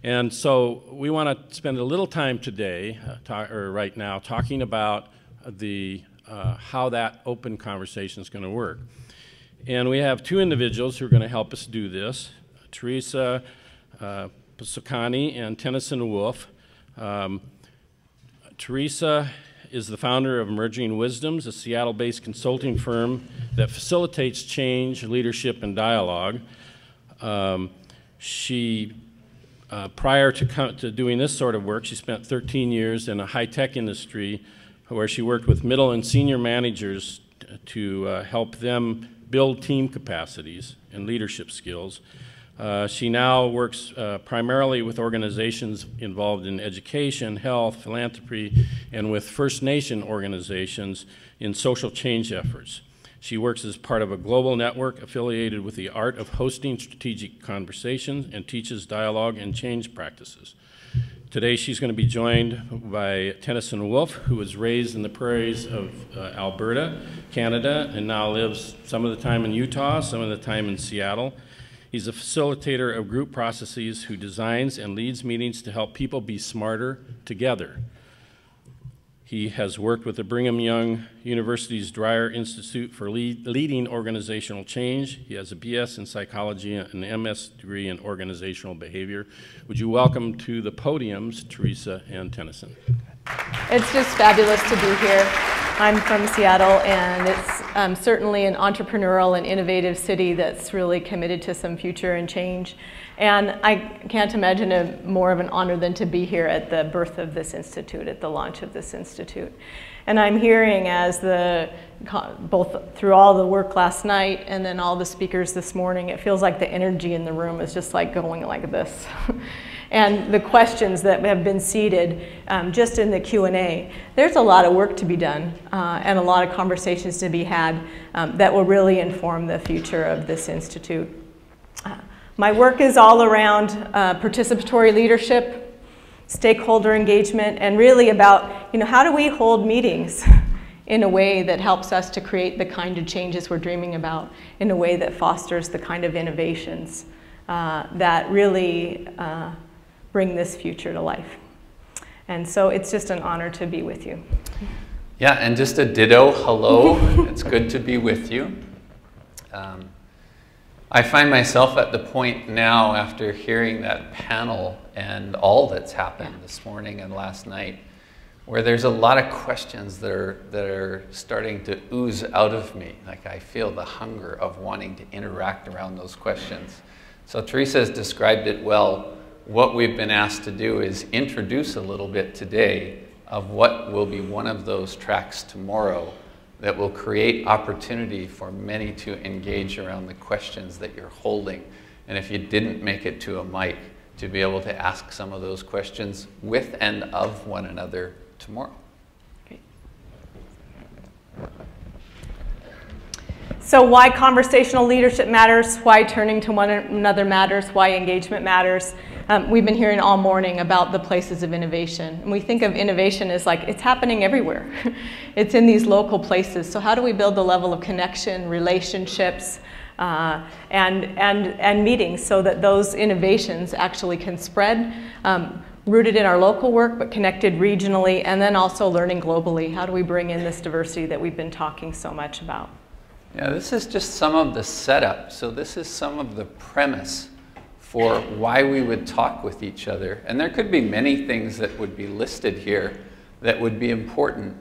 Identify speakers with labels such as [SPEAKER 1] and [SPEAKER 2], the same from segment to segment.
[SPEAKER 1] And so we want to spend a little time today, or right now, talking about how that open conversation is going to work. And we have two individuals who are going to help us do this, Theresa Sukhani and Tennyson Wolf. Theresa is the founder of Emerging Wisdoms, a Seattle-based consulting firm that facilitates change, leadership, and dialogue. Prior to doing this sort of work, she spent 13 years in a high-tech industry where she worked with middle and senior managers to help them build team capacities and leadership skills. She now works primarily with organizations involved in education, health, philanthropy, and with First Nation organizations in social change efforts. She works as part of a global network affiliated with the art of hosting strategic conversations and teaches dialogue and change practices. Today she's going to be joined by Tennyson Wolf, who was raised in the prairies of Alberta, Canada, and now lives some of the time in Utah, some of the time in Seattle. He's a facilitator of group processes who designs and leads meetings to help people be smarter together. He has worked with the Brigham Young University's Dreyer Institute for leading organizational change. He has a BS in psychology and an MS degree in organizational behavior. Would you welcome to the podiums Theresa and Tennyson?
[SPEAKER 2] It's just fabulous to be here. I'm from Seattle, and it's certainly an entrepreneurial and innovative city that's really committed to some future and change. And I can't imagine more of an honor than to be here at the birth of this institute, at the launch of this institute. And I'm hearing both through all the work last night and then all the speakers this morning, it feels like the energy in the room is just like going like this. And the questions that have been seeded just in the Q&A, there's a lot of work to be done and a lot of conversations to be had that will really inform the future of this institute. My work is all around participatory leadership, stakeholder engagement, and really about, how do we hold meetings in a way that helps us to create the kind of changes we're dreaming about, in a way that fosters the kind of innovations that really bring this future to life. And so it's just an honor to be with you.
[SPEAKER 3] Yeah, and just a ditto hello. It's good to be with you. I find myself at the point now, after hearing that panel and all that's happened this morning and last night, where there's a lot of questions that are starting to ooze out of me. Like, I feel the hunger of wanting to interact around those questions. So Theresa has described it well. What we've been asked to do is introduce a little bit today of what will be one of those tracks tomorrow that will create opportunity for many to engage around the questions that you're holding. And if you didn't make it to a mic, to be able to ask some of those questions with and of one another tomorrow.
[SPEAKER 2] Great. So why conversational leadership matters, why turning to one another matters, why engagement matters. We've been hearing all morning about the places of innovation. And we think of innovation as like, it's happening everywhere. It's in these local places. So how do we build the level of connection, relationships, and meetings so that those innovations actually can spread, rooted in our local work, but connected regionally, and then also learning globally? How do we bring in this diversity that we've been talking so much about?
[SPEAKER 3] Yeah, this is just some of the setup. So this is some of the premise for why we would talk with each other. And there could be many things that would be listed here that would be important.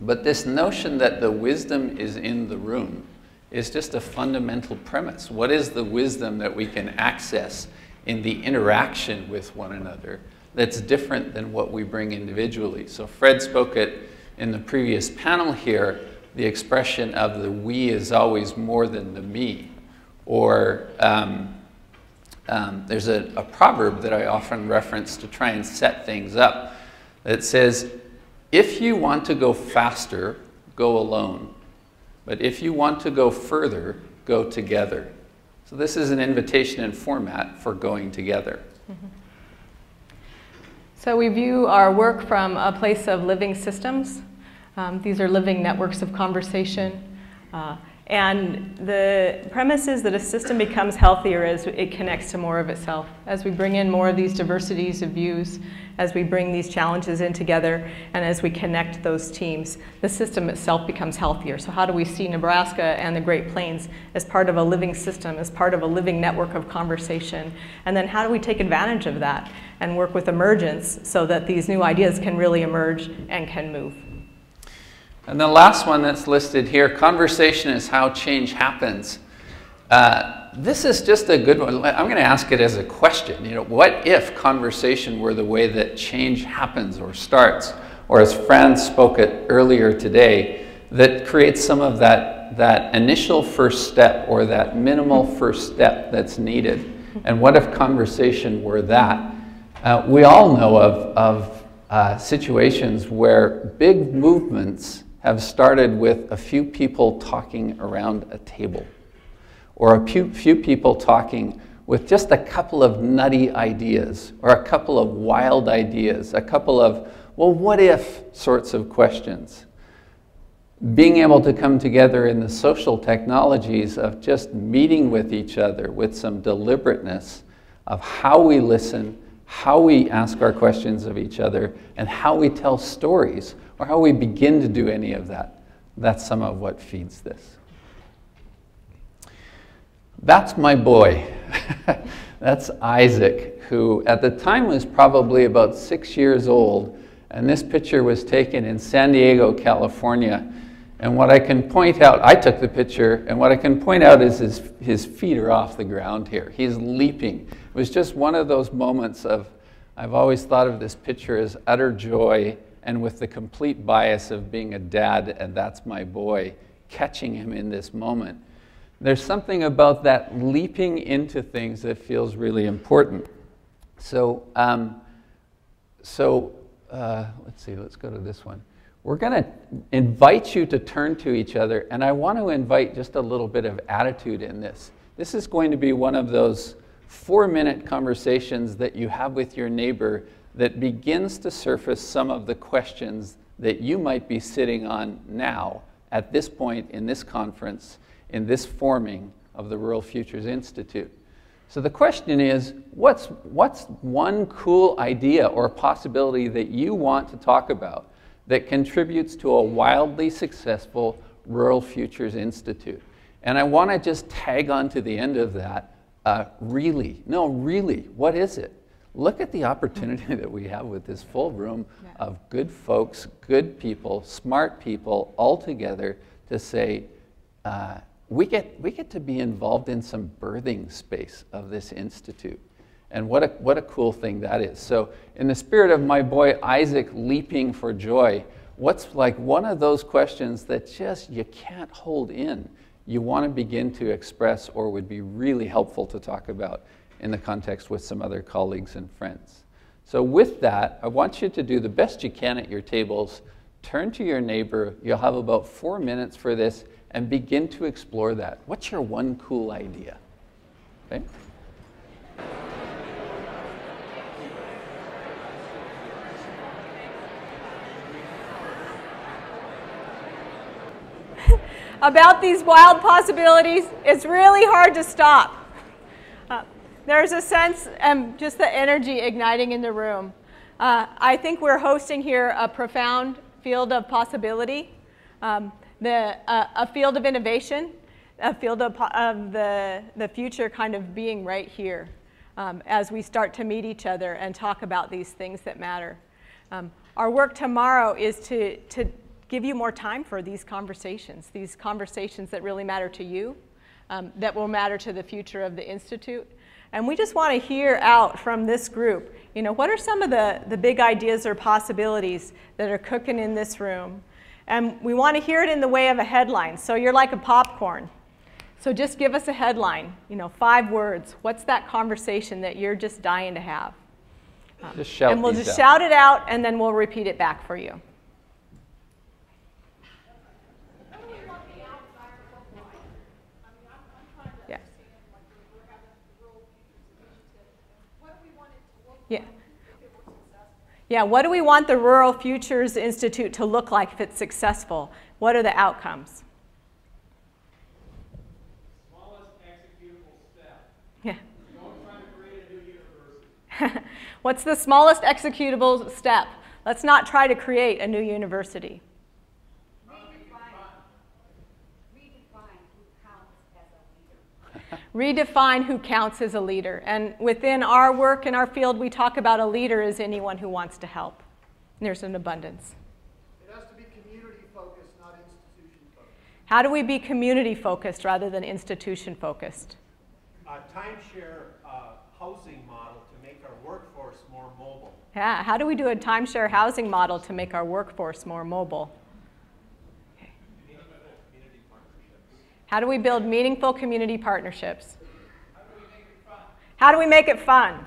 [SPEAKER 3] But this notion that the wisdom is in the room is just a fundamental premise. What is the wisdom that we can access in the interaction with one another that's different than what we bring individually? So Fred spoke it in the previous panel here, the expression of the we is always more than the me. Or there's a proverb that I often reference to try and set things up that says, if you want to go faster, go alone. But if you want to go further, go together. So this is an invitation and format for going together.
[SPEAKER 2] Mm-hmm. So we view our work from a place of living systems. These are living networks of conversation. And the premise is that a system becomes healthier as it connects to more of itself. As we bring in more of these diversities of views, as we bring these challenges in together, and as we connect those teams, the system itself becomes healthier. So how do we see Nebraska and the Great Plains as part of a living system, as part of a living network of conversation? And then how do we take advantage of that and work with emergence so that these new ideas can really emerge and can move?
[SPEAKER 3] And the last one that's listed here, conversation is how change happens. This is just a good one. I'm going to ask it as a question. You know, what if conversation were the way that change happens or starts? Or as Fran spoke it earlier today, that creates some of that initial first step or that minimal first step that's needed. And what if conversation were that? We all know of situations where big movements have started with a few people talking around a table, or a few people talking with just a couple of nutty ideas, or a couple of wild ideas, a couple of, well, what if sorts of questions. Being able to come together in the social technologies of just meeting with each other with some deliberateness of how we listen, how we ask our questions of each other, and how we tell stories, or how we begin to do any of that. That's some of what feeds this. That's my boy. That's Isaac, who at the time was probably about 6 years old, and this picture was taken in San Diego, California. And what I can point out, I took the picture, and what I can point out is his feet are off the ground here. He's leaping. It was just one of those moments of, I've always thought of this picture as utter joy, and with the complete bias of being a dad, and that's my boy, catching him in this moment. There's something about that leaping into things that feels really important. So, let's see, let's go to this one. We're going to invite you to turn to each other, and I want to invite just a little bit of attitude in this. This is going to be one of those 4-minute conversations that you have with your neighbor that begins to surface some of the questions that you might be sitting on now at this point in this conference, in this forming of the Rural Futures Institute. So the question is, what's one cool idea or possibility that you want to talk about that contributes to a wildly successful Rural Futures Institute? And I want to just tag on to the end of that, really, what is it? Look at the opportunity that we have with this full room of good folks, good people, smart people all together to say, we get to be involved in some birthing space of this institute. And what a cool thing that is. So in the spirit of my boy Isaac leaping for joy, what's like one of those questions that just you can't hold in, you want to begin to express or would be really helpful to talk about in the context with some other colleagues and friends. So with that, I want you to do the best you can at your tables, turn to your neighbor, you'll have about 4 minutes for this, and begin to explore that. What's your one cool idea? Okay?
[SPEAKER 2] About these wild possibilities, it's really hard to stop. There's a sense, just the energy igniting in the room. I think we're hosting here a profound field of possibility, a field of innovation, a field of the future kind of being right here as we start to meet each other and talk about these things that matter. Our work tomorrow is to give you more time for these conversations that really matter to you, that will matter to the future of the Institute. And we just want to hear out from this group, you know, what are some of the big ideas or possibilities that are cooking in this room? And we want to hear it in the way of a headline. So you're like a popcorn. So just give us a headline, you know, 5 words. What's that conversation that you're just dying to have?
[SPEAKER 3] Just shout
[SPEAKER 2] and we'll just shout it out, and then we'll repeat it back for you. Yeah, what do we want the Rural Futures Institute to look like if it's successful? What are the outcomes? Yeah. What's the smallest executable step? Let's not try to create a new university. Redefine who counts as a leader. And within our work in our field, we talk about a leader as anyone who wants to help. And there's an abundance.
[SPEAKER 4] It has to be community focused, not institution focused.
[SPEAKER 2] How do we be community focused rather than institution focused?
[SPEAKER 4] Timeshare housing model to make our workforce more mobile.
[SPEAKER 2] Yeah, how do we do a timeshare housing model to make our workforce more mobile? Okay. How do we build meaningful community partnerships? How do we make it fun?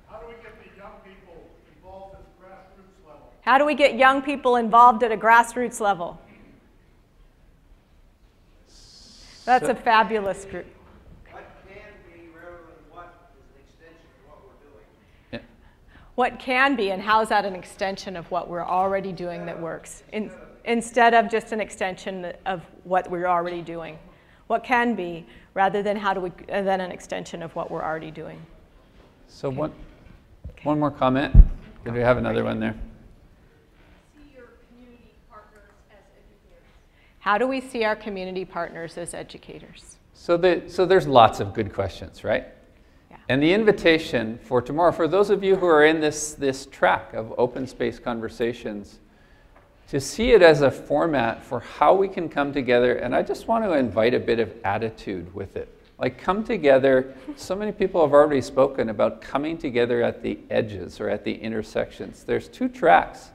[SPEAKER 4] How do we get the young people involved at the grassroots level?
[SPEAKER 2] How do we get young people involved at a grassroots level? That's a fabulous group. What can be, and how is that an extension of what we're already doing that works, instead of just an extension of what we're already doing? What can be, rather than then an extension of what we're already doing?
[SPEAKER 3] So one more comment. Did we have another one there?
[SPEAKER 5] See your community partners as educators.
[SPEAKER 2] How do we see our community partners as educators?
[SPEAKER 3] So there's lots of good questions, right? And the invitation for tomorrow, for those of you who are in this track of open space conversations, to see it as a format for how we can come together, and I just want to invite a bit of attitude with it. Like, come together. So many people have already spoken about coming together at the edges or at the intersections. There's 2 tracks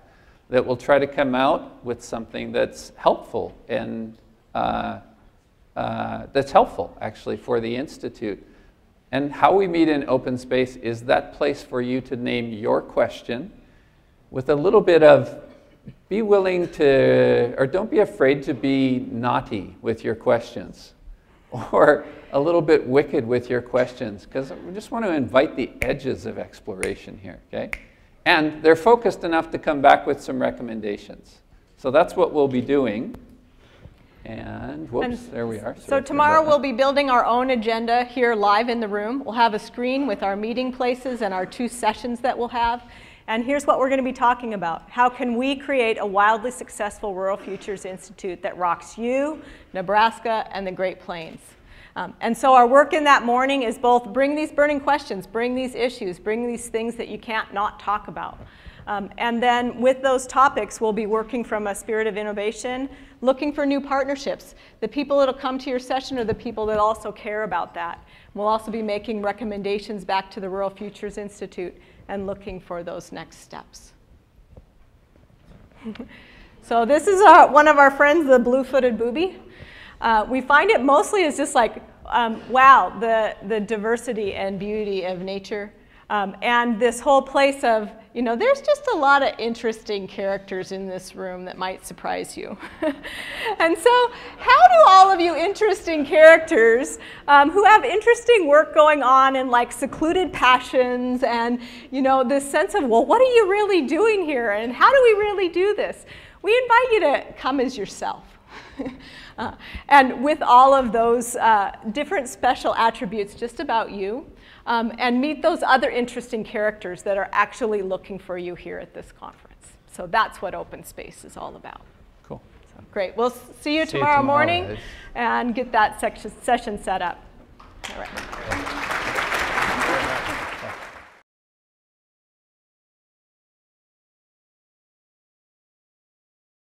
[SPEAKER 3] that will try to come out with something that's helpful and that's helpful actually for the Institute. And how we meet in open space is that place for you to name your question with a little bit of be willing to, or don't be afraid to be naughty with your questions, or a little bit wicked with your questions, because we just want to invite the edges of exploration here, okay? And they're focused enough to come back with some recommendations. So that's what we'll be doing. And whoops, there we are.
[SPEAKER 2] So tomorrow we'll be building our own agenda here live in the room. We'll have a screen with our meeting places and our 2 sessions that we'll have. And here's what we're going to be talking about. How can we create a wildly successful Rural Futures Institute that rocks you, Nebraska, and the Great Plains? And so our work in that morning is both bring these burning questions, bring these issues, bring these things that you can't not talk about. And then with those topics, we'll be working from a spirit of innovation, looking for new partnerships. The people that will come to your session are the people that also care about that. We'll also be making recommendations back to the Rural Futures Institute and looking for those next steps. So this is one of our friends, the blue-footed booby. We find it mostly as just like, wow, the diversity and beauty of nature. And this whole place of, there's just a lot of interesting characters in this room that might surprise you. And so how do all of you interesting characters who have interesting work going on and like secluded passions and, this sense of, well, what are you really doing here? And how do we really do this? We invite you to come as yourself. And with all of those different special attributes just about you, and meet those other interesting characters that are actually looking for you here at this conference. So that's what open space is all about.
[SPEAKER 3] Cool.
[SPEAKER 2] So, great. We'll see you tomorrow morning and get that session set up. All right.